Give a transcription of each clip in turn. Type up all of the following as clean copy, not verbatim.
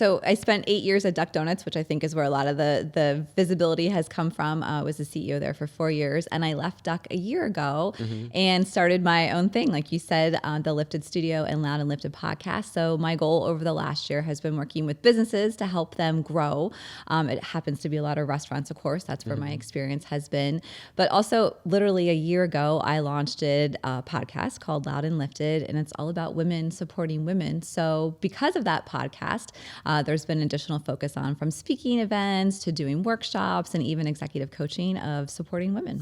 So I spent 8 years at Duck Donuts, which I think is where a lot of the visibility has come from. I was the CEO there for 4 years, and I left Duck a year ago and started my own thing. Like you said, the Lifted Studio and Loud and Lifted podcast. So my goal over the last year has been working with businesses to help them grow. It happens to be a lot of restaurants, of course. That's where my experience has been. But also, literally a year ago, I launched a podcast called Loud and Lifted, and it's all about women supporting women. So because of that podcast, there's been additional focus on from speaking events to doing workshops and even executive coaching of supporting women.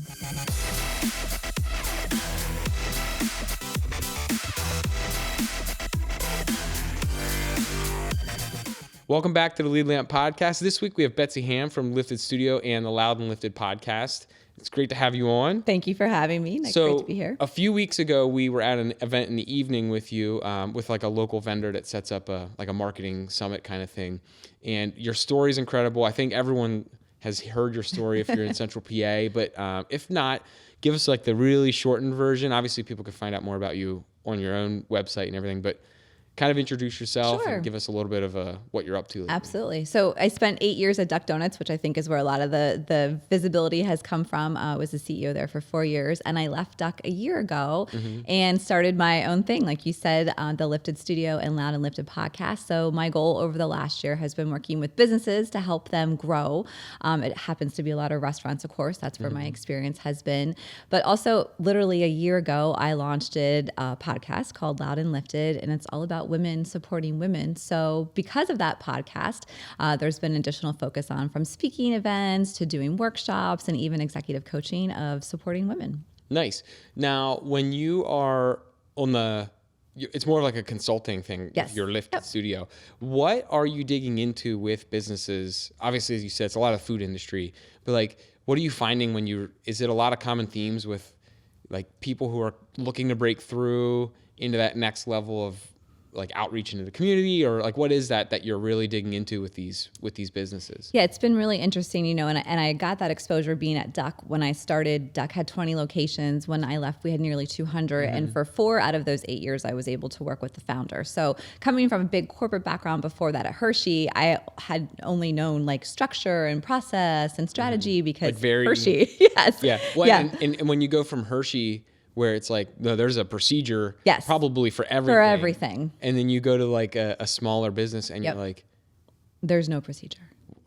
Welcome back to the Lead Lamp Podcast. This week we have Betsy Hamm from Lifted Studio and the Loud and Lifted Podcast. It's great to have you on. Thank you for having me. Great to be here. A few weeks ago, we were at an event in the evening with you, with like a local vendor that sets up a marketing summit kind of thing. And your story is incredible. I think everyone has heard your story if you're in Central PA, but if not, give us like the really shortened version. Obviously, people can find out more about you on your own website and everything, but kind of introduce yourself and give us a little bit of what you're up to lately. Absolutely. So I spent 8 years at Duck Donuts, which I think is where a lot of the visibility has come from. I was the CEO there for 4 years, and I left Duck a year ago and started my own thing. Like you said, the Lifted Studio and Loud and Lifted podcast. So my goal over the last year has been working with businesses to help them grow. It happens to be a lot of restaurants, of course. That's where my experience has been. But also, literally a year ago, I launched a podcast called Loud and Lifted, and it's all about women supporting women. So because of that podcast, there's been additional focus on from speaking events to doing workshops and even executive coaching of supporting women. Nice. Now, when you are on it's more like a consulting thing, yes. Your Lifted Studio. What are you digging into with businesses? Obviously, as you said, it's a lot of food industry, but like, what are you finding is it a lot of common themes with like people who are looking to break through into that next level of like outreach into the community, or like what is that you're really digging into with these businesses? Yeah, it's been really interesting, and I got that exposure being at Duck. When I started, Duck had 20 locations. When I left, we had nearly 200. And for 4 out of those 8 years, I was able to work with the founder. So coming from a big corporate background before that at Hershey, I had only known like structure and process and strategy because like Hershey. Yes. Yeah. Well, yeah. And when you go from Hershey, where it's like, no, there's a procedure probably for everything. For everything. And then you go to like a smaller business and you're like, there's no procedure.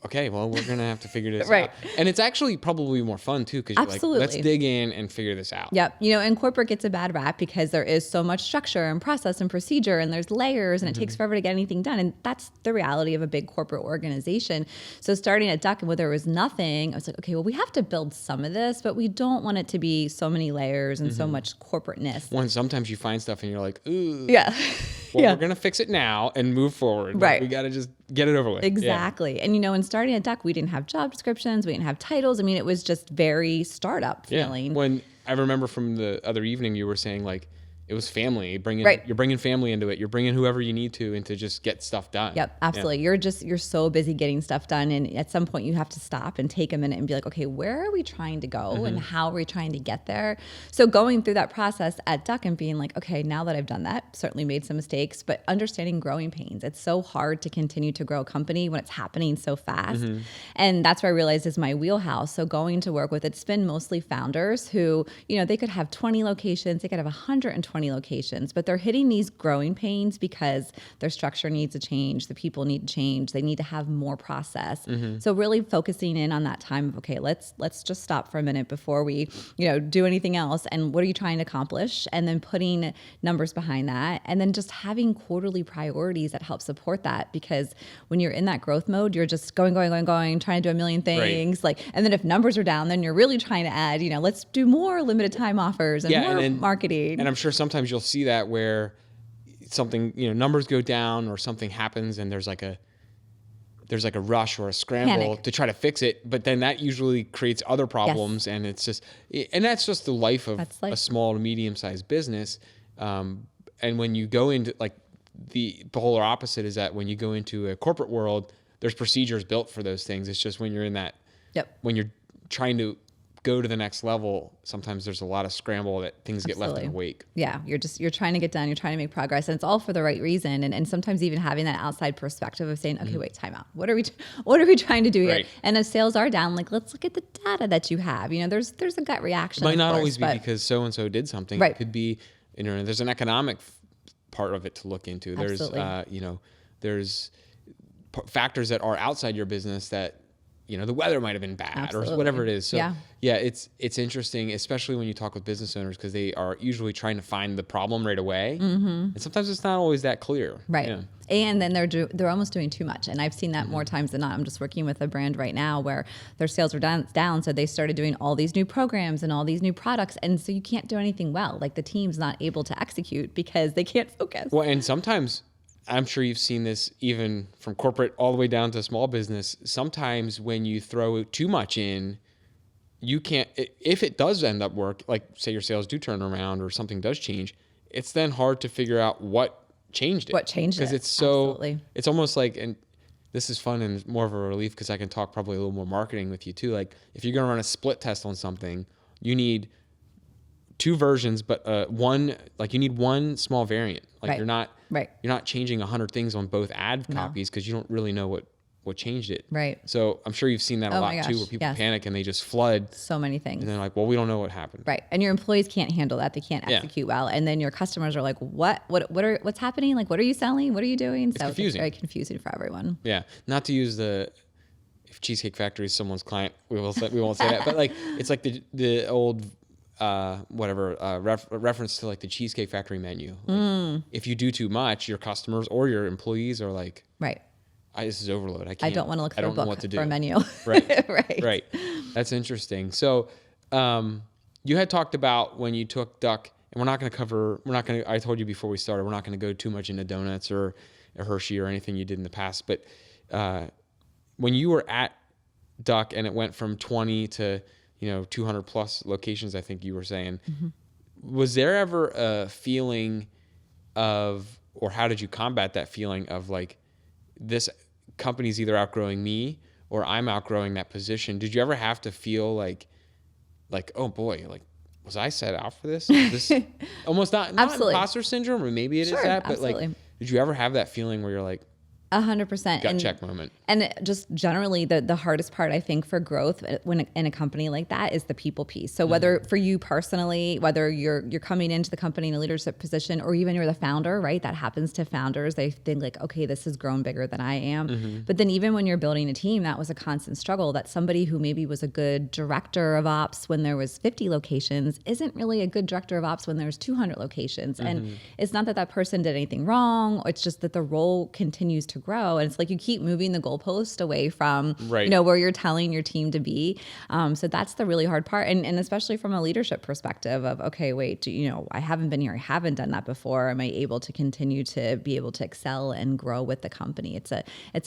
Okay, well, we're going to have to figure this right. out. And it's actually probably more fun too, because you're like, let's dig in and figure this out. Yep. And corporate gets a bad rap because there is so much structure and process and procedure, and there's layers, and it takes forever to get anything done. And that's the reality of a big corporate organization. So starting at Duck, where there was nothing, I was like, okay, well, we have to build some of this, but we don't want it to be so many layers and so much corporateness. When sometimes you find stuff and you're like, ooh. Yeah. Well, we're going to fix it now and move forward. Right. We got to just get it over with. Exactly. Yeah. And, in starting at Duck, we didn't have job descriptions. We didn't have titles. I mean, it was just very startup feeling. When I remember from the other evening, you were saying like, it was family. You're bringing family into it. You're bringing whoever you need to just get stuff done. Yep, absolutely. Yeah. You're so busy getting stuff done, and at some point you have to stop and take a minute and be like, okay, where are we trying to go and how are we trying to get there? So going through that process at Duck and being like, okay, now that I've done that, certainly made some mistakes, but understanding growing pains. It's so hard to continue to grow a company when it's happening so fast. And that's where I realized is my wheelhouse. So going to work with, it's been mostly founders who, they could have 20 locations, they could have 120 locations, but they're hitting these growing pains because their structure needs to change, the people need to change, they need to have more process. So really focusing in on that time of, okay, let's just stop for a minute before we, do anything else, and what are you trying to accomplish? And then putting numbers behind that, and then just having quarterly priorities that help support that, because when you're in that growth mode, you're just going, trying to do a million things, and then if numbers are down, then you're really trying to add, let's do more limited time offers and more marketing. And I'm sure sometimes you'll see that where something, numbers go down or something happens and there's like a rush or a scramble to try to fix it, but then that usually creates other problems. And it's just, and that's just the life of a small to medium sized business. And when you go into like the polar opposite is that when you go into a corporate world, there's procedures built for those things. It's just when you're in that, when you're trying to go to the next level, sometimes there's a lot of scramble that things get left in the wake. Yeah. You're trying to get done. You're trying to make progress, and it's all for the right reason. And sometimes even having that outside perspective of saying, okay, wait, time out. What are we trying to do here? Right. And if sales are down, like, let's look at the data that you have. You know, there's a gut reaction. It might not always be because so-and-so did something. Right. It could be, you know, there's an economic part of it to look into. There's, you know, there's factors that are outside your business that, you know, the weather might have been bad or whatever it is. So yeah, it's interesting, especially when you talk with business owners, because they are usually trying to find the problem right away. And sometimes it's not always that clear. Right. Yeah. And then they're almost doing too much. And I've seen that more times than not. I'm just working with a brand right now where their sales are down. So they started doing all these new programs and all these new products. And so you can't do anything well. Like the team's not able to execute because they can't focus. Well, and sometimes, I'm sure you've seen this even from corporate all the way down to small business. Sometimes when you throw too much in, you can't, if it does end up work, like say your sales do turn around or something does change, it's then hard to figure out what changed it. What changed it. Because it's so, Absolutely. It's almost like, and this is fun and more of a relief because I can talk probably a little more marketing with you too. Like if you're going to run a split test on something, you need 2 versions, but one, like you need one small variant. Like you're not changing 100 things on both ad copies because you don't really know what changed it. Right. So I'm sure you've seen that a lot too, where people panic and they just flood so many things. And they're like, well, we don't know what happened. Right. And your employees can't handle that. They can't execute well. And then your customers are like, what's happening? Like, what are you selling? What are you doing? It's confusing. It's very confusing for everyone. Yeah. Not to use if Cheesecake Factory is someone's client, we won't say that, but like, it's like the old, reference to like the Cheesecake Factory menu. Like, if you do too much, your customers or your employees are like, right. This is overload. I don't want to look for a book for a menu. Right. Right. That's interesting. So, you had talked about when you took Duck, and I told you before we started, we're not going to go too much into donuts or a Hershey or anything you did in the past, but, when you were at Duck and it went from 20 to, 200 plus locations, I think you were saying, was there ever a feeling of, or how did you combat that feeling of like, this company's either outgrowing me or I'm outgrowing that position? Did you ever have to feel like, oh boy, like, was I set out for this? Is this almost not imposter syndrome, or maybe it is that, but absolutely. Like, did you ever have that feeling where you're like, 100%. Gut check moment. And just generally the hardest part, I think, for growth when in a company like that is the people piece. So whether for you personally, whether you're coming into the company in a leadership position or even you're the founder, right? That happens to founders. They think like, okay, this has grown bigger than I am. But then even when you're building a team, that was a constant struggle, that somebody who maybe was a good director of ops when there was 50 locations isn't really a good director of ops when there's 200 locations. And it's not that person did anything wrong. It's just that the role continues to grow, and it's like you keep moving the goalpost away from where you're telling your team to be. So that's the really hard part, and especially from a leadership perspective of, okay, wait, I haven't been here, I haven't done that before. Am I able to continue to be able to excel and grow with the company? It's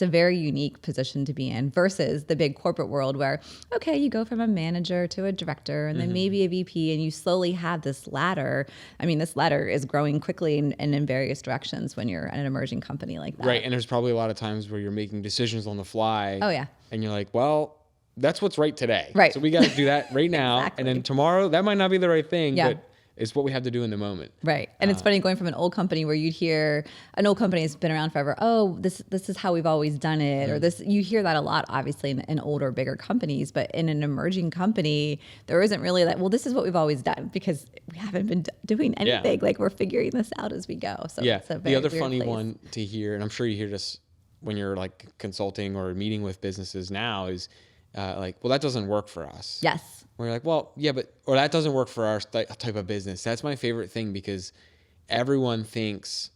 a very unique position to be in versus the big corporate world where, okay, you go from a manager to a director and then maybe a VP, and you slowly have this ladder. I mean, this ladder is growing quickly and in various directions when you're at an emerging company like that. Right, and there's probably a lot of times where you're making decisions on the fly. Oh yeah. And you're like, well, that's what's right today. Right. So we got to do that right now. Exactly. And then tomorrow, that might not be the right thing, but it's what we have to do in the moment. Right. And it's funny going from an old company where you'd hear an old company that's been around forever. Oh, this is how we've always done it. Or this, you hear that a lot, obviously in older, bigger companies, but in an emerging company, there isn't really that, well, this is what we've always done, because we haven't been doing anything. Like we're figuring this out as we go. So it's a very the other weird funny place. one to hear, and I'm sure you hear this when you're like consulting or meeting with businesses now, is like, well, that doesn't work for us. Yes. Where you're like, well, yeah, or that doesn't work for our type of business. That's my favorite thing, because everyone thinks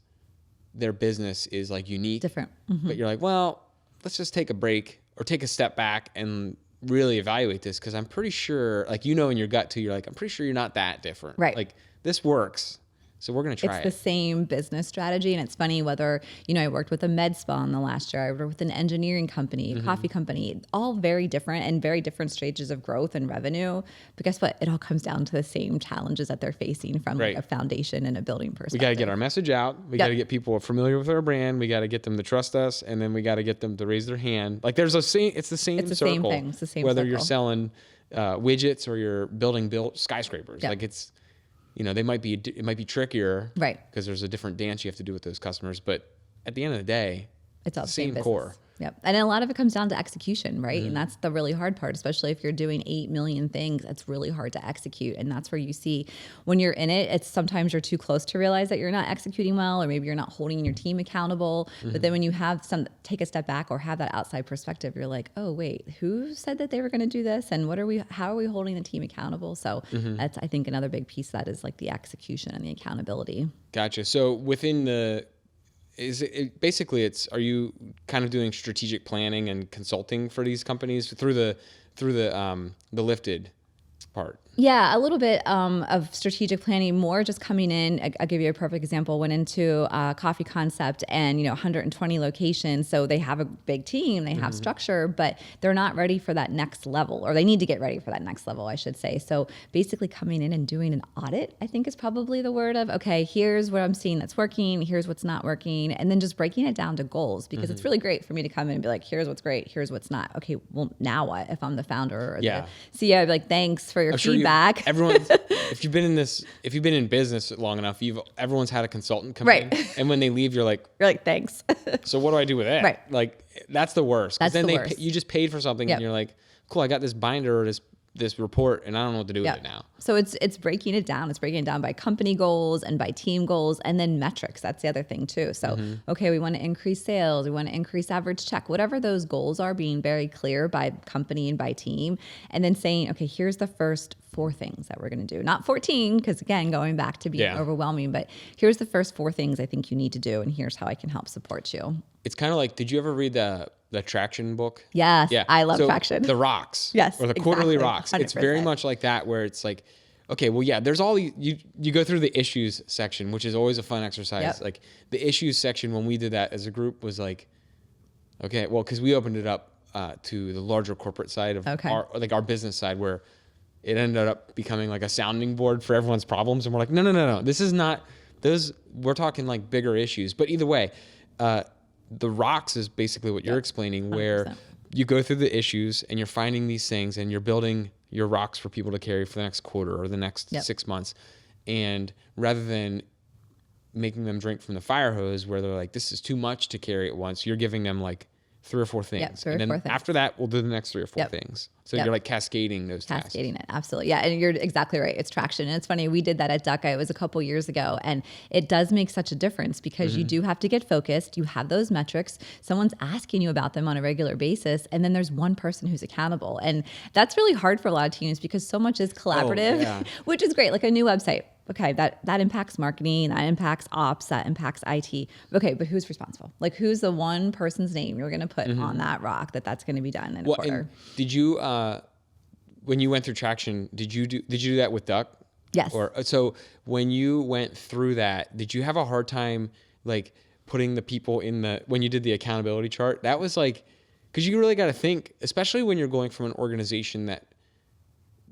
their business is like unique. Different. But you're like, well, let's just take a break or take a step back and really evaluate this, because I'm pretty sure, like, in your gut too, you're like, I'm pretty sure you're not that different. Right. Like, this works. So we're going to try It's the same business strategy. And it's funny whether, I worked with a med spa in the last year, I worked with an engineering company, a coffee company, all very different and very different stages of growth and revenue. But guess what? It all comes down to the same challenges that they're facing from like a foundation and a building perspective. We got to get our message out. We got to get people familiar with our brand. We got to get them to trust us. And then we got to get them to raise their hand. Like it's the same circle. Same thing. It's the same whether circle. You're selling widgets or you're building skyscrapers. Like it's, it might be trickier, right? Because there's a different dance you have to do with those customers. But at the end of the day, it's all the same business. core. Yep. And a lot of it comes down to execution, right? And that's the really hard part, especially if you're doing 8 million things, it's really hard to execute. And that's where you see when you're in it, it's sometimes you're too close to realize that you're not executing well, or maybe you're not holding your team accountable. But then when you have take a step back or have that outside perspective, you're like, oh, wait, who said that they were going to do this? And how are we holding the team accountable? So that's, I think, another big piece of that is like the execution and the accountability. Gotcha. So within are you kind of doing strategic planning and consulting for these companies through the lifted part? Yeah, a little bit of strategic planning, more just coming in. I'll give you a perfect example. Went into a coffee concept and, 120 locations. So they have a big team, they have structure, but they're not ready for that next level, or they need to get ready for that next level, I should say. So basically coming in and doing an audit, I think is probably the word of, okay, here's what I'm seeing that's working, here's what's not working, and then just breaking it down to goals, because it's really great for me to come in and be like, here's what's great, here's what's not. Okay, well, now what? If I'm the founder or the CEO, I'd be like, thanks for your feedback. If you've been in business long enough, everyone's had a consultant come in, and when they leave, you're like, thanks. So what do I do with that? Right. Like that's the worst. That's then the worst. You just paid for something, and you're like, cool, I got this binder or this report, and I don't know what to do with it now. So it's breaking it down. It's breaking it down by company goals and by team goals, and then metrics. That's the other thing too. So, okay, we want to increase sales. We want to increase average check. Whatever those goals are, being very clear by company and by team, and then saying, okay, here's the first 4 things that we're going to do. Not 14, because again, going back to being overwhelming, but here's the first 4 things I think you need to do, and here's how I can help support you. It's kind of like, did you ever read the Traction book? Yes, yeah. I love Traction. The rocks. Yes, or the quarterly rocks. 100%. It's very much like that, where it's like, okay, well, yeah, there's all you go through the issues section, which is always a fun exercise. Yep. Like the issues section, when we did that as a group, was like, okay, well, because we opened it up to the larger corporate side of our business side, where it ended up becoming like a sounding board for everyone's problems. And we're like, no, this is not those. We're talking like bigger issues. But either way, the rocks is basically what you're explaining, where 100%. You go through the issues and you're finding these things and you're building your rocks for people to carry for the next quarter or the next 6 months. And rather than making them drink from the fire hose where they're like, this is too much to carry at once, you're giving them like 3 or 4 things. And then after that, we'll do the next 3 or 4 things. So you're like cascading those tasks. Cascading it, absolutely. Yeah, and you're exactly right. It's Traction. And it's funny, we did that at Duck. It was a couple years ago. And it does make such a difference, because you do have to get focused. You have those metrics. Someone's asking you about them on a regular basis. And then there's one person who's accountable. And that's really hard for a lot of teams, because so much is collaborative, which is great. Like a new website. Okay, that impacts marketing, that impacts ops, that impacts IT. Okay, but who's responsible? Like, who's the one person's name you're going to put on that rock that's going to be done in a quarter? And did you, when you went through Traction, did you do that with Duck? Yes. Or so when you went through that, did you have a hard time like putting the people when you did the accountability chart? That was like, because you really got to think, especially when you're going from an organization that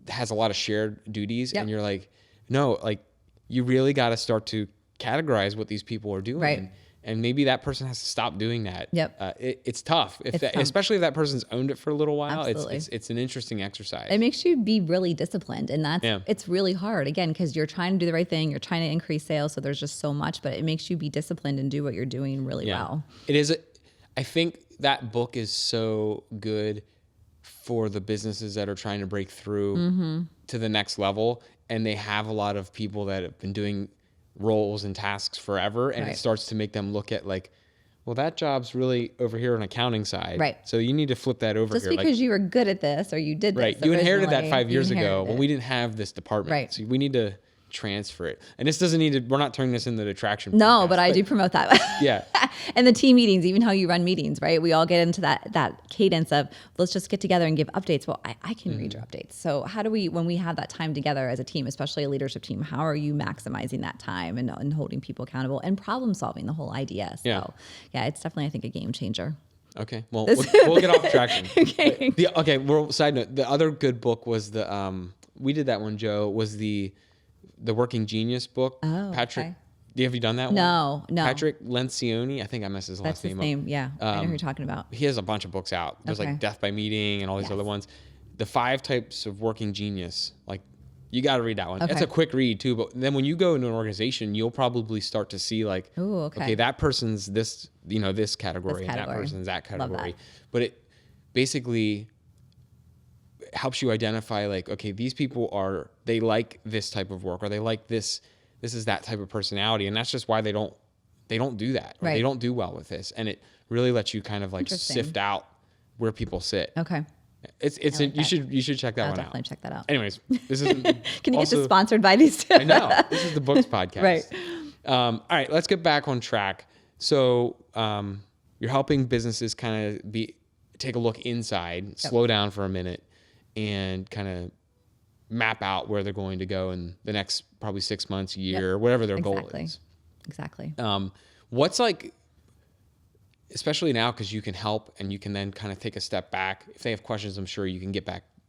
has a lot of shared duties, and you're like, no, like you really got to start to categorize what these people are doing. Right. And maybe that person has to stop doing that. Yep. It's tough. Especially if that person's owned it for a little while. Absolutely. It's an interesting exercise. It makes you be really disciplined. And it's really hard, again, because you're trying to do the right thing. You're trying to increase sales. So there's just so much, but it makes you be disciplined and do what you're doing really well. It is. I think that book is so good for the businesses that are trying to break through to the next level. And they have a lot of people that have been doing roles and tasks forever. And it starts to make them look at like, well, that job's really over here on accounting side. Right. So you need to flip that over just here. because you were good at this or you did this. Right. You inherited that 5 years ago when we didn't have this department. Right. So we need to transfer it. And this doesn't need to, we're not turning this into the attraction. No, podcast, but I do promote that. Yeah. And the team meetings, even how you run meetings, right? We all get into that cadence of let's just get together and give updates. Well, I can read your updates. So how do we, when we have that time together as a team, especially a leadership team, how are you maximizing that time and holding people accountable and problem solving the whole idea? So yeah, it's definitely, I think, a game changer. Okay. Well, we'll get off traction. Okay. Well, side note, the other good book was we did that one, Joe, was the Working Genius book. Oh, Patrick, okay. have you done that one? No. Patrick Lencioni. I think I messed his last That's his name up. name. Yeah. I know who you're talking about. He has a bunch of books out. There's like Death by Meeting and all these other ones. The 5 types of working genius. Like, you got to read that one. Okay. It's a quick read too, but then when you go into an organization, you'll probably start to see like, Ooh, okay. okay, that person's this, this category, and that person's that category. But it basically helps you identify like, okay, these people they like this type of work, or they like this is that type of personality. And that's just why they don't do that. Right. They don't do well with this. And it really lets you kind of like sift out where people sit. Okay. You should check that one out. Definitely check that out. Anyways, this is Can you get this sponsored by these two? I know. This is the books podcast. Right. All right, let's get back on track. So you're helping businesses kind of take a look inside, slow down for a minute, and kind of map out where they're going to go in the next probably 6 months, year, whatever their goal is. Exactly. What's like, especially now, because you can help and you can then kind of take a step back. If they have questions, I'm sure you can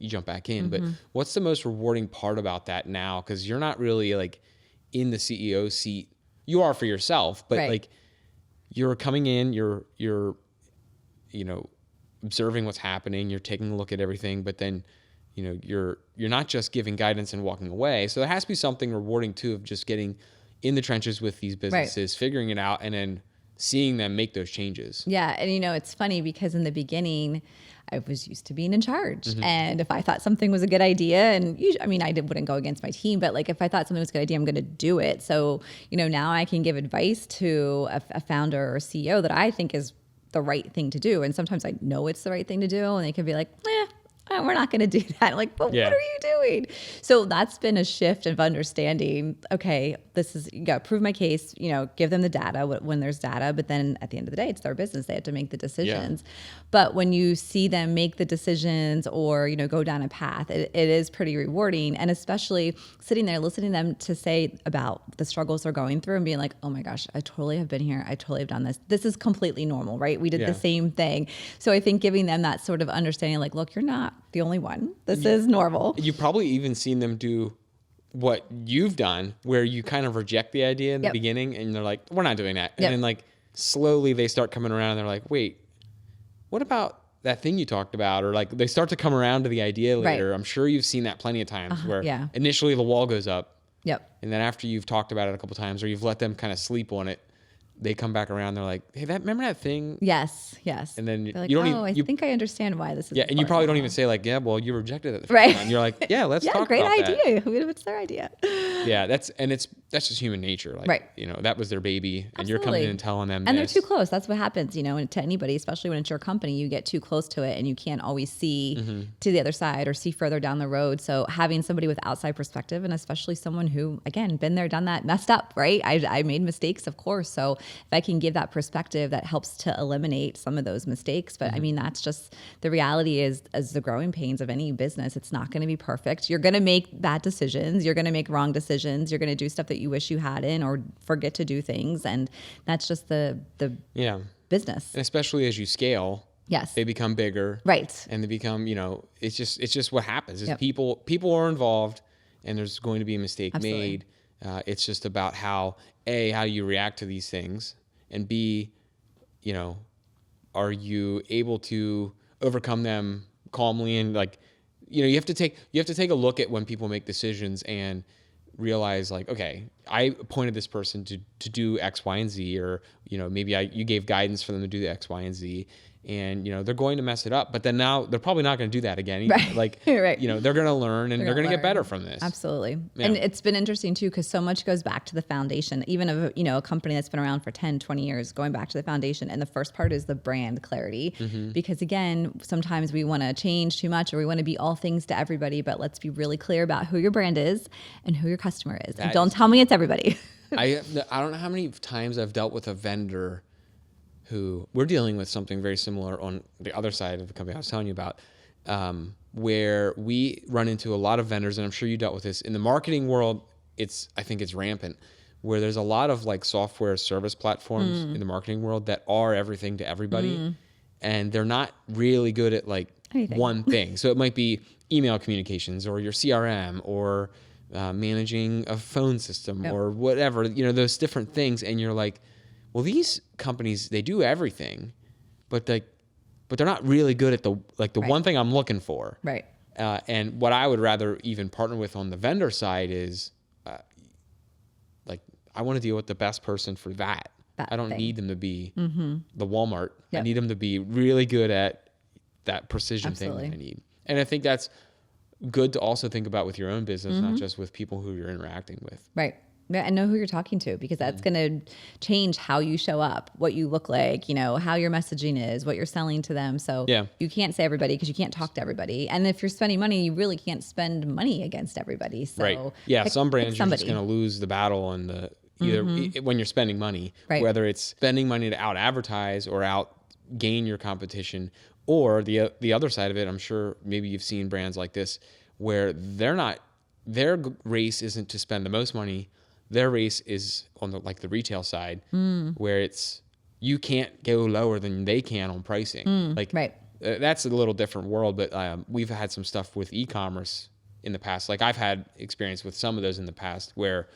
jump back in. But what's the most rewarding part about that now? Because you're not really like in the CEO seat. You are for yourself, but like you're coming in, you're observing what's happening. You're taking a look at everything, but then you're not just giving guidance and walking away. So there has to be something rewarding too of just getting in the trenches with these businesses, figuring it out, and then seeing them make those changes. Yeah. And it's funny because in the beginning, I was used to being in charge. And if I thought something was a good idea, and I wouldn't go against my team, but like if I thought something was a good idea, I'm going to do it. So, now I can give advice to a founder or CEO that I think is the right thing to do. And sometimes I know it's the right thing to do. And they can be like, we're not going to do that. Like, but what are you doing? So that's been a shift of understanding, okay, you got to prove my case, give them the data when there's data, but then at the end of the day, it's their business. They have to make the decisions. But when you see them make the decisions or, go down a path, it is pretty rewarding. And especially sitting there, listening to them to say about the struggles they're going through and being like, oh my gosh, I totally have been here. I totally have done this. This is completely normal, right? We did the same thing. So I think giving them that sort of understanding, like, look, you're not the only one. This is normal. You've probably even seen them do what you've done, where you kind of reject the idea in the beginning and they're like, we're not doing that. And then like slowly they start coming around and they're like, wait, what about that thing you talked about? Or like they start to come around to the idea later. I'm sure you've seen that plenty of times where initially the wall goes up. And then after you've talked about it a couple of times or you've let them kind of sleep on it, they come back around. They're like, hey, remember that thing? Yes. And then like, you don't I think I understand why this is. Yeah, and you probably don't even say like, yeah, well, you rejected it. And you're like, yeah, let's talk great about idea. that. What's their idea? Yeah, that's just human nature. Like, that was their baby, and you're coming in and telling them. And they're too close. That's what happens, and to anybody, especially when it's your company, you get too close to it, and you can't always see to the other side or see further down the road. So having somebody with outside perspective, and especially someone who, again, been there, done that, messed up, right? I made mistakes, of course. So if I can give that perspective, that helps to eliminate some of those mistakes. But I mean, that's just the reality is, as the growing pains of any business, it's not going to be perfect. You're going to make bad decisions. You're going to make wrong decisions. You're going to do stuff that you wish you hadn't or forget to do things. And that's just the business. And especially as you scale, they become bigger. Right. And they become, it's just what happens. Is people are involved and there's going to be a mistake made. It's just about how you react to these things, and B, are you able to overcome them calmly? And like, you have to take a look at when people make decisions and realize like, okay, I appointed this person to do X, Y, and Z, or maybe you gave guidance for them to do the X, Y, and Z, and they're going to mess it up, but then now they're probably not going to do that again. Right. Like, right. they're going to learn, and they're going to get better from this. Absolutely. Yeah. And it's been interesting too, because so much goes back to the foundation, even of, a company that's been around for 10, 20 years, going back to the foundation. And the first part is the brand clarity, because again, sometimes we want to change too much, or we want to be all things to everybody, but let's be really clear about who your brand is and who your customer is. And don't tell me it's everybody. I don't know how many times I've dealt with a vendor who we're dealing with something very similar on the other side of the company I was telling you about, where we run into a lot of vendors, and I'm sure you dealt with this in the marketing world. I think it's rampant, where there's a lot of like software service platforms in the marketing world that are everything to everybody, and they're not really good at like one thing. So it might be email communications, or your CRM, or managing a phone system, or whatever, those different things. And you're like, well, these companies, they do everything, but they're not really good at the one thing I'm looking for. Right. And what I would rather even partner with on the vendor side is, I want to deal with the best person for that. I don't need them to be the Walmart. Yep. I need them to be really good at that precision thing that I need. And I think that's good to also think about with your own business, not just with people who you're interacting with. Right. Yeah, and know who you're talking to, because that's going to change how you show up, what you look like, how your messaging is, what you're selling to them. So you can't say everybody, because you can't talk to everybody. And if you're spending money, you really can't spend money against everybody. So right. Yeah. Some brands, you're just going to lose the battle on the either when you're spending money, whether it's spending money to out advertise or out gain your competition, or the other side of it. I'm sure maybe you've seen brands like this where their race isn't to spend the most money. Their race is on the retail side, where you can't go lower than they can on pricing. That's a little different world, but we've had some stuff with e-commerce in the past. Like I've had experience with some of those in the past where,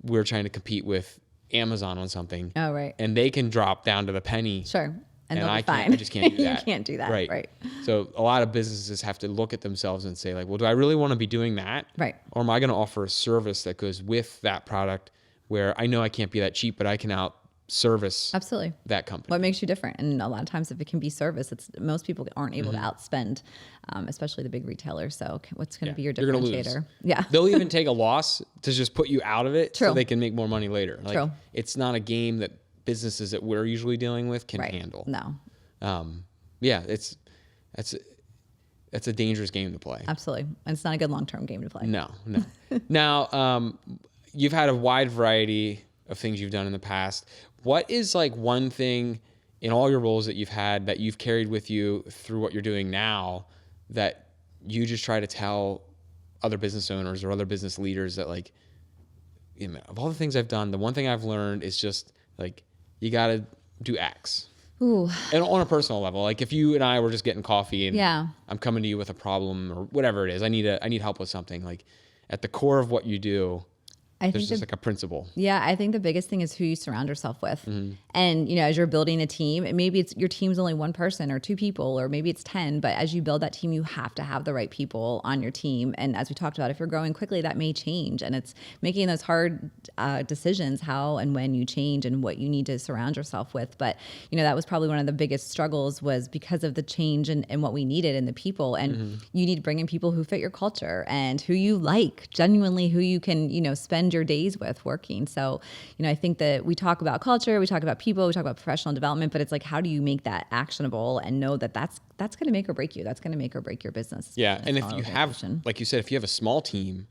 we're trying to compete with Amazon on something. Oh, right. And they can drop down to the penny. Sure. And I just can't do that. You can't do that. Right. So a lot of businesses have to look at themselves and say like, well, do I really want to be doing that? Right. Or am I going to offer a service that goes with that product where I know I can't be that cheap, but I can out service absolutely that company? What makes you different? And a lot of times if it can be service, most people aren't able to outspend, especially the big retailers. So what's going to be your differentiator? You're gonna lose. Yeah. They'll even take a loss to just put you out of it. True. So they can make more money later. Like, True. It's not a game that businesses that we're usually dealing with can right. handle. No. That's a dangerous game to play. Absolutely. And it's not a good long-term game to play. No. Now, you've had a wide variety of things you've done in the past. What is like one thing in all your roles that you've had that you've carried with you through what you're doing now that you just try to tell other business owners or other business leaders that like, of all the things I've done, the one thing I've learned is just like, you got to do X. Ooh. And on a personal level, like if you and I were just getting coffee and I'm coming to you with a problem or whatever it is, I need help with something. Like at the core of what you do, there's just like a principle. Yeah, I think the biggest thing is who you surround yourself with. And, as you're building a team, maybe your team's only one person or two people, or maybe it's 10, but as you build that team, you have to have the right people on your team. And as we talked about, if you're growing quickly, that may change. And it's making those hard decisions, how and when you change and what you need to surround yourself with. But, that was probably one of the biggest struggles, was because of the change and what we needed in the people. And you need to bring in people who fit your culture and who you like, genuinely who you can, spend your days with working. So, I think that we talk about culture, we talk about people, we talk about professional development, but it's like, how do you make that actionable and know that that's going to make or break you? That's going to make or break your business. Yeah. And if you have, like you said, if you have a small team,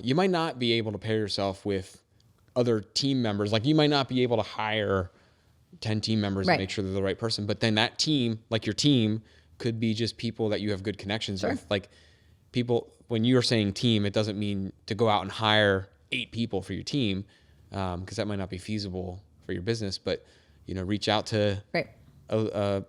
you might not be able to pair yourself with other team members. Like you might not be able to hire 10 team members and make sure they're the right person. But then that team, like your team, could be just people that you have good connections with. Like people, when you're saying team, it doesn't mean to go out and hire 8 people for your team, because that might not be feasible for your business. But reach out to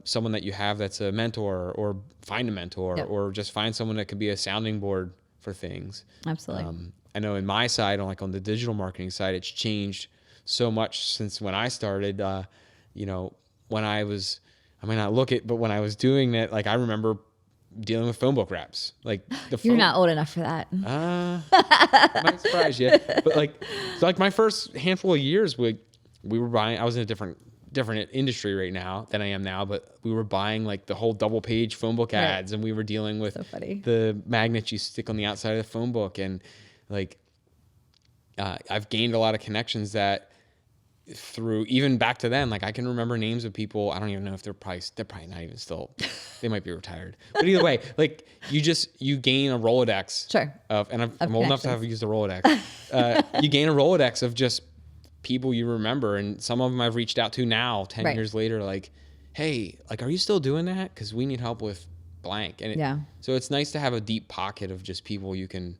someone that you have that's a mentor, or find a mentor, or just find someone that could be a sounding board for things. Absolutely. I know in my side, on the digital marketing side, it's changed so much since when I started. When I might not look it, but when I was doing that, like I remember dealing with phone book reps. Like you're not old enough for that. Might surprise you, but like my first handful of years, we were buying. I was in a different different industry right now than I am now, but we were buying like the whole double page phone book ads, and we were dealing with the magnets you stick on the outside of the phone book. And like, I've gained a lot of connections that through, even back to then, like I can remember names of people. I don't even know if they're probably not even still, they might be retired, but either way, like you gain a Rolodex and I'm old enough to have used a Rolodex. You gain a Rolodex of just people you remember. And some of them I've reached out to now 10 years later, like, hey, like, are you still doing that? Cause we need help with blank. And so it's nice to have a deep pocket of just people you can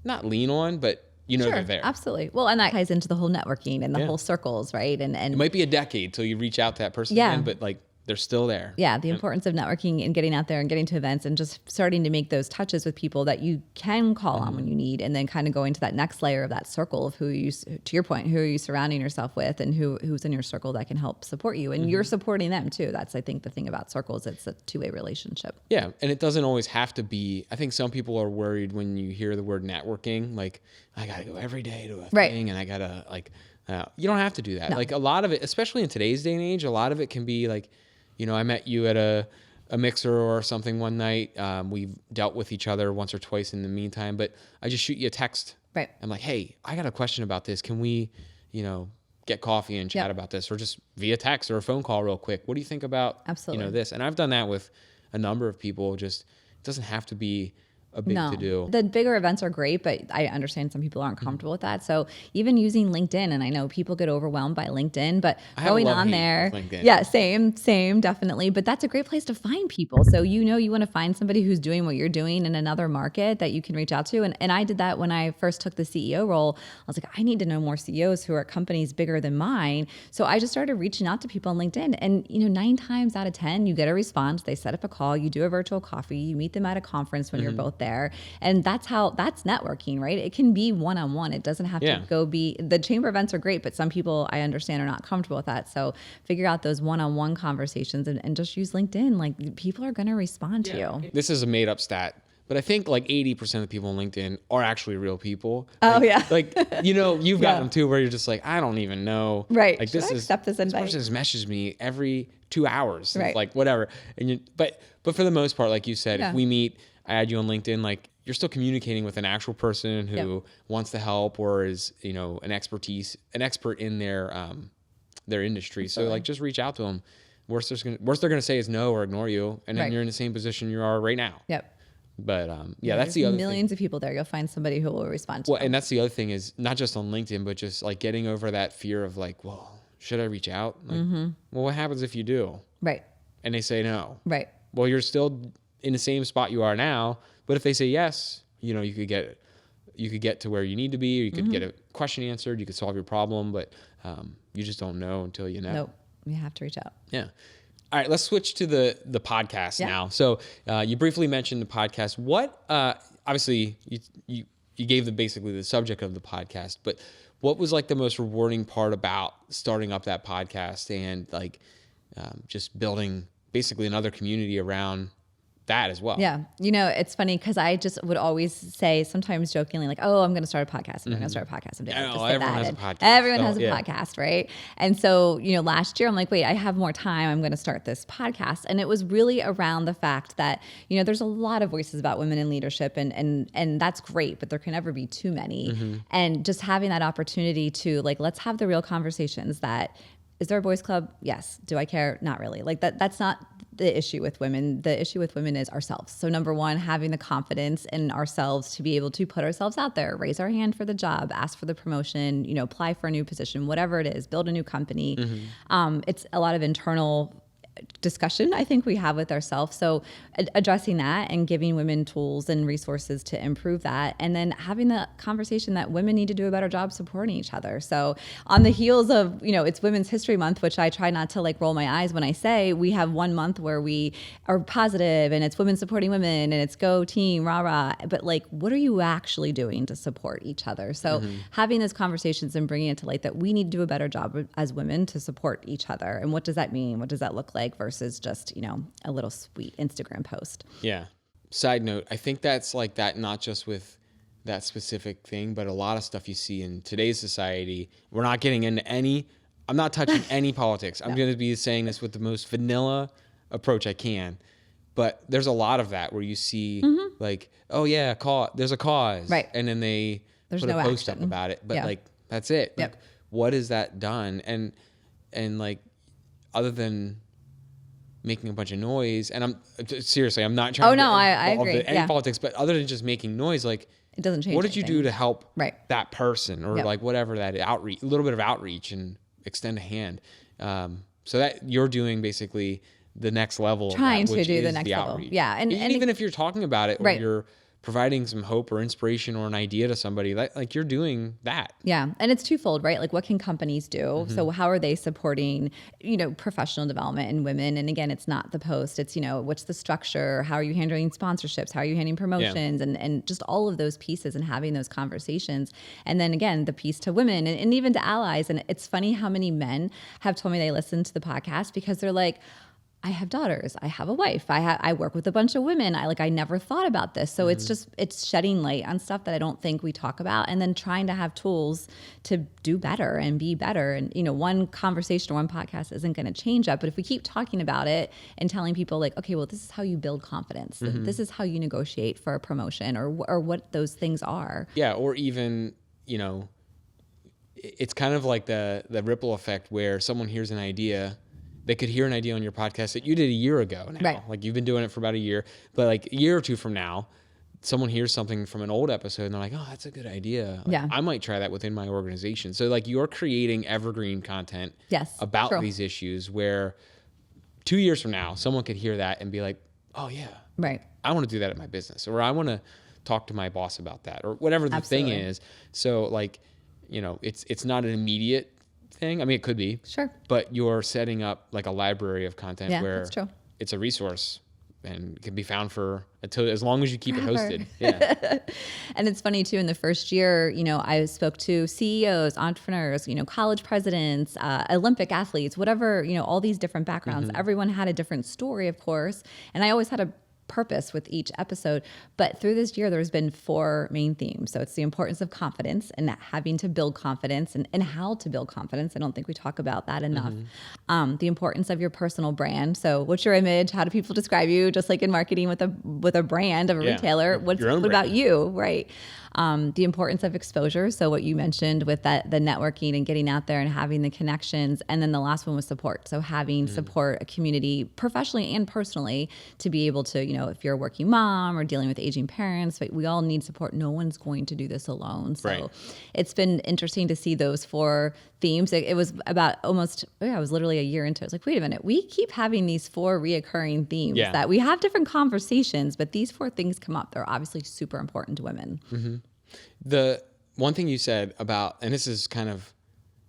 not lean on, but they're there. Absolutely. Well, and that ties into the whole networking and the whole circles, right? And it might be a decade till you reach out to that person again, but like they're still there. Yeah, the importance of networking and getting out there and getting to events and just starting to make those touches with people that you can call on when you need, and then kind of going to that next layer of that circle of to your point, who are you surrounding yourself with, and who's in your circle that can help support you, and you're supporting them too. That's, I think, the thing about circles. It's a two-way relationship. Yeah, and it doesn't always have to be. I think some people are worried when you hear the word networking, like I got to go every day to a thing, and I got to like. You don't have to do that. No. Like a lot of it, especially in today's day and age, a lot of it can be like. I met you at a mixer or something one night. We've dealt with each other once or twice in the meantime, but I just shoot you a text. Right. I'm like, hey, I got a question about this. Can we, get coffee and chat about this, or just via text or a phone call real quick? What do you think about, this? And I've done that with a number of people. Just, it doesn't have to be a big to do. The bigger events are great, but I understand some people aren't comfortable with that. So even using LinkedIn, and I know people get overwhelmed by LinkedIn, but going on there, same, definitely. But that's a great place to find people. So you want to find somebody who's doing what you're doing in another market that you can reach out to. And I did that when I first took the CEO role. I was like, I need to know more CEOs who are at companies bigger than mine. So I just started reaching out to people on LinkedIn, and 9 times out of 10, you get a response. They set up a call, you do a virtual coffee, you meet them at a conference when you're both there. And that's networking, right? It can be one-on-one. It doesn't have to go be, the chamber events are great, but some people I understand are not comfortable with that. So figure out those one-on-one conversations and just use LinkedIn. Like, people are going to respond to you. This is a made up stat, but I think like 80% of the people on LinkedIn are actually real people. Like, you've got them too, where you're just like, I don't even know. Right. Like, this person has messaged me every 2 hours. Right. Like whatever. And but for the most part, like you said, if we meet, I add you on LinkedIn, like you're still communicating with an actual person who wants to help or is, an expert in their industry. So like, just reach out to them. Worst they're going to say is no or ignore you. And then you're in the same position you are right now. Yep. But that's the other thing. Millions of people there. You'll find somebody who will respond to you. And that's the other thing is not just on LinkedIn, but just like getting over that fear of like, well, should I reach out? Like, well, what happens if you do? Right. And they say no. Right. Well, you're still in the same spot you are now. But if they say yes, you could get to where you need to be, or you could get a question answered, you could solve your problem, but you just don't know until you know. Nope. You have to reach out. Yeah. All right, let's switch to the podcast now. So you briefly mentioned the podcast. What obviously you gave basically the subject of the podcast, but what was like the most rewarding part about starting up that podcast and like just building basically another community around that as well? Yeah. It's funny because I just would always say, sometimes jokingly, like, oh, I'm going to start a podcast. I'm going to start a podcast someday. Everyone has a podcast. Everyone has a podcast, right? And so, last year I'm like, wait, I have more time. I'm going to start this podcast. And it was really around the fact that, there's a lot of voices about women in leadership and that's great, but there can never be too many. And just having that opportunity to like, let's have the real conversations that, is there a boys club? Yes. Do I care? Not really. Like that's not the issue with women. The issue with women is ourselves. So number one, having the confidence in ourselves to be able to put ourselves out there, raise our hand for the job, ask for the promotion, apply for a new position, whatever it is, build a new company. It's a lot of internal discussion I think we have with ourselves. So addressing that and giving women tools and resources to improve that, and then having the conversation that women need to do a better job supporting each other. So on the heels of, it's Women's History Month, which I try not to like roll my eyes when I say, we have 1 month where we are positive and it's women supporting women and it's go team, rah, rah. But like, what are you actually doing to support each other? So having those conversations and bringing it to light that we need to do a better job as women to support each other. And what does that mean? What does that look like versus just, a little sweet Instagram post? Yeah. Side note, I think that's like that, not just with that specific thing, but a lot of stuff you see in today's society. We're not getting into any I'm not touching any politics. I'm going to be saying this with the most vanilla approach I can. But there's a lot of that where you see like, oh yeah, there's a cause. Right. And then there's put a post up about it. But like, that's it. Like, what has that done? And like, other than making a bunch of noise, and I'm not trying to I agree. Any politics, but other than just making noise, like, it doesn't change. What did you do to help that person, or like whatever that outreach, a little bit of outreach, and extend a hand. So that you're doing basically the next level. Trying of that, to do the next level. Outreach. Yeah. And even if you're talking about it, or you're providing some hope or inspiration or an idea to somebody, like you're doing that. Yeah. And it's twofold, right? Like, what can companies do? So how are they supporting, professional development in women? And again, it's not the post, it's, what's the structure? How are you handling sponsorships? How are you handling promotions? And just all of those pieces and having those conversations. And then again, the piece to women and even to allies. And it's funny how many men have told me they listen to the podcast because they're like, I have daughters. I have a wife. I work with a bunch of women. I never thought about this. So it's shedding light on stuff that I don't think we talk about, and then trying to have tools to do better and be better. And, one conversation or one podcast isn't going to change that. But if we keep talking about it and telling people like, okay, well, this is how you build confidence. This is how you negotiate for a promotion or what those things are. Yeah. Or even, it's kind of like the ripple effect where someone hears an idea. They could hear an idea on your podcast that you did a year ago now. Right. Like, you've been doing it for about a year, but like a year or two from now, someone hears something from an old episode and they're like, oh, that's a good idea. Like, I might try that within my organization. So like, you're creating evergreen content about these issues where 2 years from now, someone could hear that and be like, oh yeah, right, I want to do that at my business, or I want to talk to my boss about that, or whatever the thing is. So like, it's not an immediate thing. I mean, it could be. Sure. But you're setting up like a library of content where that's true. It's a resource and can be found as long as you keep it hosted. Yeah. And it's funny too, in the first year, I spoke to CEOs, entrepreneurs, college presidents, Olympic athletes, whatever, all these different backgrounds. Everyone had a different story, of course. And I always had a purpose with each episode. But through this year, there's been 4 main themes. So it's the importance of confidence and having to build confidence and how to build confidence. I don't think we talk about that enough. The importance of your personal brand. So what's your image? How do people describe you? Just like in marketing with a brand of a retailer, what about you? Right. The importance of exposure. So what you mentioned with the networking and getting out there and having the connections. And then the last one was support. So having support, a community professionally and personally to be able to, if you're a working mom or dealing with aging parents, we all need support. No one's going to do this alone. So it's been interesting to see those 4 themes. It was about I was literally a year into it. I was like, wait a minute, we keep having these 4 reoccurring themes that we have different conversations, but these 4 things come up. They're obviously super important to women. The one thing you said about, and this is kind of,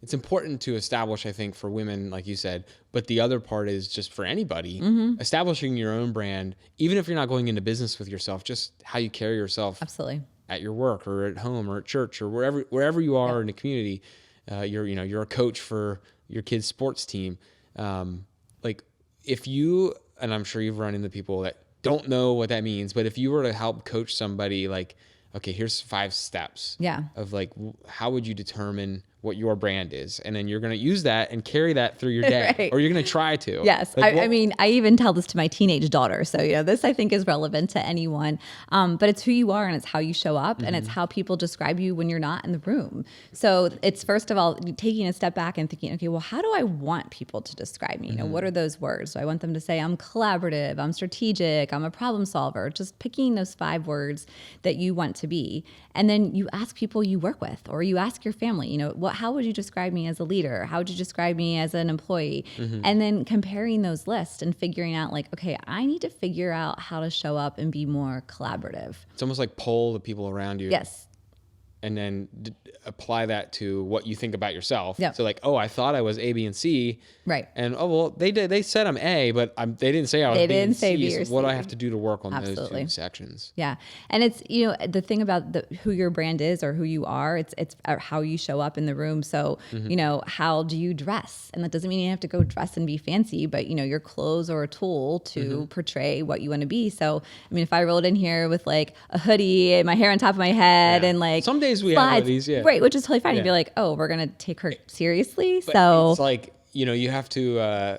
it's important to establish, I think, for women, like you said, but the other part is just for anybody, establishing your own brand, even if you're not going into business with yourself, just how you carry yourself at your work or at home or at church or wherever you are in the community. You're a coach for your kid's sports team. Like, if you, and I'm sure you've run into people that don't know what that means, but if you were to help coach somebody, like, okay, here's 5 steps of like, how would you determine what your brand is? And then you're going to use that and carry that through your day, or you're going to try to. Yes. Like, I mean, I even tell this to my teenage daughter. So, this I think is relevant to anyone. But it's who you are and it's how you show up and it's how people describe you when you're not in the room. So it's first of all, taking a step back and thinking, okay, well, how do I want people to describe me? What are those words? So I want them to say, I'm collaborative, I'm strategic, I'm a problem solver, just picking those 5 words that you want to be. And then you ask people you work with, or you ask your family, how would you describe me as a leader? How would you describe me as an employee? And then comparing those lists and figuring out like, okay, I need to figure out how to show up and be more collaborative. It's almost like poll the people around you. Yes. And then apply that to what you think about yourself. Yep. So like, oh, I thought I was A, B, and C. Right. And they said I'm A, but they didn't say I was B and C. B or so what C. do I have to do to work on those 2 sections? Yeah. And it's, the thing about who your brand is or who you are, it's how you show up in the room. So, how do you dress? And that doesn't mean you have to go dress and be fancy, but your clothes are a tool to portray what you want to be. So, I mean, if I rolled in here with like a hoodie and my hair on top of my head and like, some days days we have hoodies. Yeah. Right, which is totally fine. Yeah. You'd be like, oh, we're going to take her seriously. But So it's like, you have to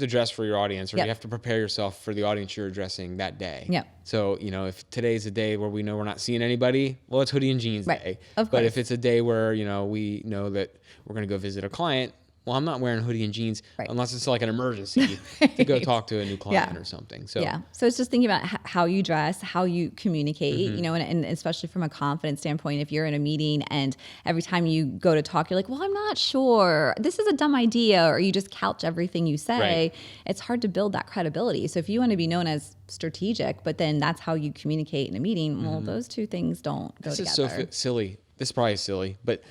dress for your audience, or Yep. you have to prepare yourself for the audience you're addressing that day. Yep. So, if today's a day where we know we're not seeing anybody, well, it's hoodie and jeans Right. day. Of But course. if it's a day where, we know that we're going to go visit a client, well, I'm not wearing hoodie and jeans Right. unless it's like an emergency to go talk to a new client or something. So yeah. So it's just thinking about how you dress, how you communicate, Mm-hmm. and especially from a confidence standpoint, if you're in a meeting and every time you go to talk, you're like, well, I'm not sure. This is a dumb idea. Or you just couch everything you say. Right. It's hard to build that credibility. So if you want to be known as strategic, but then that's how you communicate in a meeting, well, those two things don't go this together. is so silly. This is probably silly, but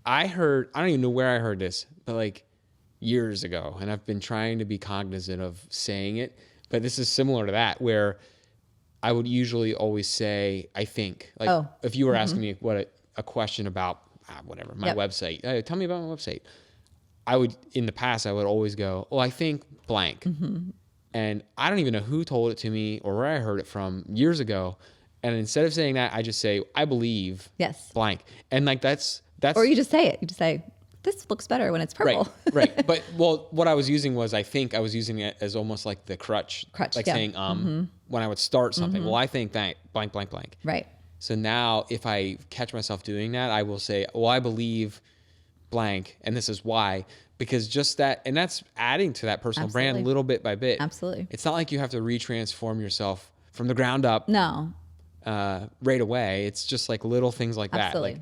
I don't even know where I heard this, but like years ago, and I've been trying to be cognizant of saying it, but this is similar to that, where I would usually always say, I think, like if you were asking me a question about whatever, my website, hey, tell me about my website. In the past, I would always go, I think blank. And I don't even know who told it to me or where I heard it from years ago. And instead of saying that, I just say, I believe blank. And like, that's, or you just say it. You just say, this looks better when it's purple. Right. But what I was using was, I think I was using it as almost like the crutch like saying, when I would start something, well, I think that blank, blank, blank. Right. So now if I catch myself doing that, I will say, well, I believe blank, and this is why, because just that, and that's adding to that personal brand little bit by bit. Absolutely. It's not like you have to retransform yourself from the ground up. No. Right away. It's just like little things like Absolutely.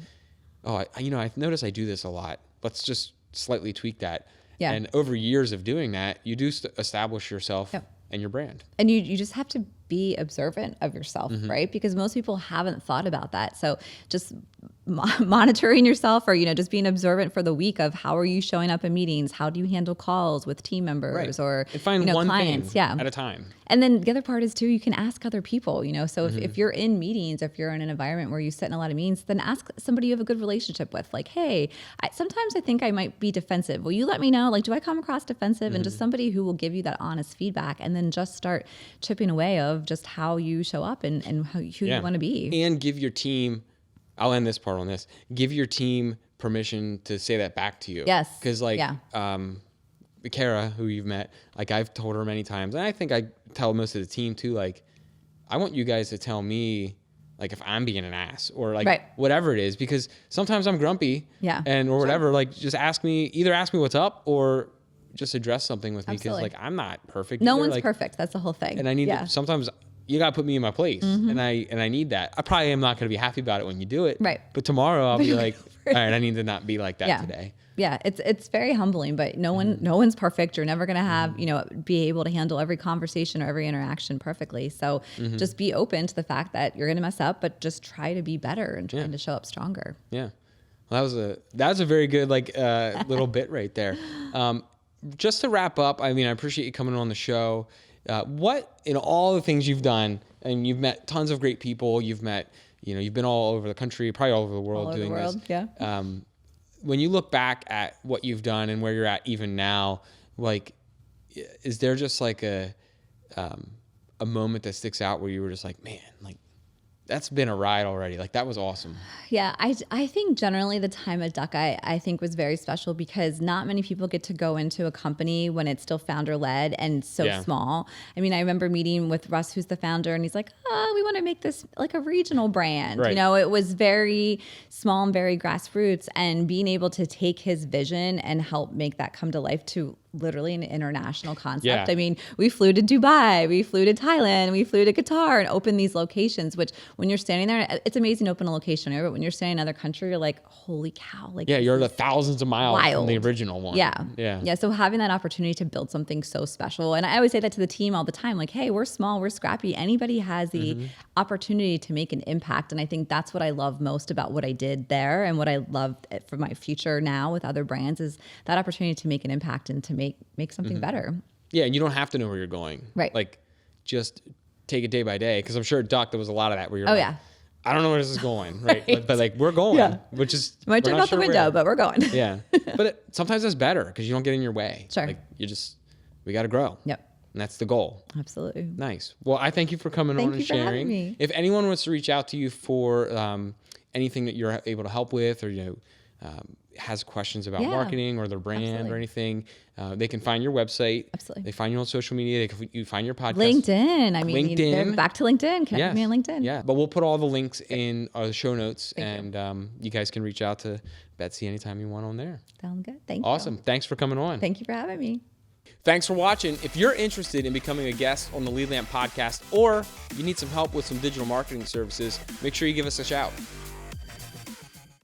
that. Like, I've noticed I do this a lot. Let's just slightly tweak that. Yeah. And over years of doing that, you do establish yourself and your brand. And you just have to be observant of yourself, Mm-hmm. right? Because most people haven't thought about that. So just monitoring yourself, or, just being observant for the week of how are you showing up in meetings? How do you handle calls with team members or and find one clients? thing at a time. And then the other part is too, you can ask other people, so if you're in meetings, if you're in an environment where you sit in a lot of meetings, then ask somebody you have a good relationship with, like, hey, sometimes I think I might be defensive. Will you let me know? Like, do I come across defensive? And just somebody who will give you that honest feedback, and then just start chipping away of just how you show up and who you want to be. And give your team, I'll end this part on this, give your team permission to say that back to you. Yes. Because Kara, who you've met, like I've told her many times, and I think I tell most of the team too, like, I want you guys to tell me, like, if I'm being an ass or like whatever it is, because sometimes I'm grumpy or whatever, like just either ask me what's up or just address something with me, because like I'm not perfect. No one's perfect. That's the whole thing. And I need to, sometimes you got to put me in my place, and I need that. I probably am not going to be happy about it when you do it. Right. But tomorrow I'll be like, all right, I need to not be like that today. Yeah, it's very humbling, but no one's perfect. You're never going to have, be able to handle every conversation or every interaction perfectly. So just be open to the fact that you're going to mess up, but just try to be better and trying to show up stronger. Yeah. Well, that was a very good little bit right there. Just to wrap up, I mean, I appreciate you coming on the show. What, in all the things you've done, and you've met tons of great people, you've met, you've been all over the country, probably all over the world doing this. Yeah. When you look back at what you've done and where you're at even now, like, is there just like a moment that sticks out where you were just like, man, like, that's been a ride already. Like, that was awesome. Yeah, I think generally the time at Duck, I think was very special, because not many people get to go into a company when it's still founder led and so small. I mean, I remember meeting with Russ, who's the founder, and he's like, we want to make this like a regional brand. Right. It was very small and very grassroots, and being able to take his vision and help make that come to life to literally an international concept. Yeah. I mean, we flew to Dubai, we flew to Thailand, we flew to Qatar, and opened these locations, which when you're standing there, it's amazing to open a location there, but when you're standing in another country, you're like, holy cow. Like, you're the thousands of miles from the original one. Yeah. So having that opportunity to build something so special. And I always say that to the team all the time, like, hey, we're small, we're scrappy. Anybody has the opportunity to make an impact. And I think that's what I love most about what I did there, and what I love for my future now with other brands, is that opportunity to make an impact and to make something better. Yeah, and you don't have to know where you're going. Right. Like, just take it day by day, because I'm sure at Duck there was a lot of that where you're like, I don't know where this is going, right? But like, we're going, which is, might turn out the window, but we're going. Yeah. But sometimes that's better, because you don't get in your way. Sure. Like, we got to grow. Yep. And that's the goal. Absolutely. Nice. Well, I thank you for coming on and sharing. Having me. If anyone wants to reach out to you for anything that you're able to help with, or has questions about marketing or their brand or anything, they can find your website. Absolutely. They find you on social media. You find your podcast. LinkedIn. I mean, LinkedIn. Back to LinkedIn. Connect with me on LinkedIn. Yeah. But we'll put all the links in the show notes, and you guys can reach out to Betsy anytime you want on there. Sounds good. Thank you. Awesome. Thanks for coming on. Thank you for having me. Thanks for watching. If you're interested in becoming a guest on the Lead Lamp podcast, or you need some help with some digital marketing services, make sure you give us a shout.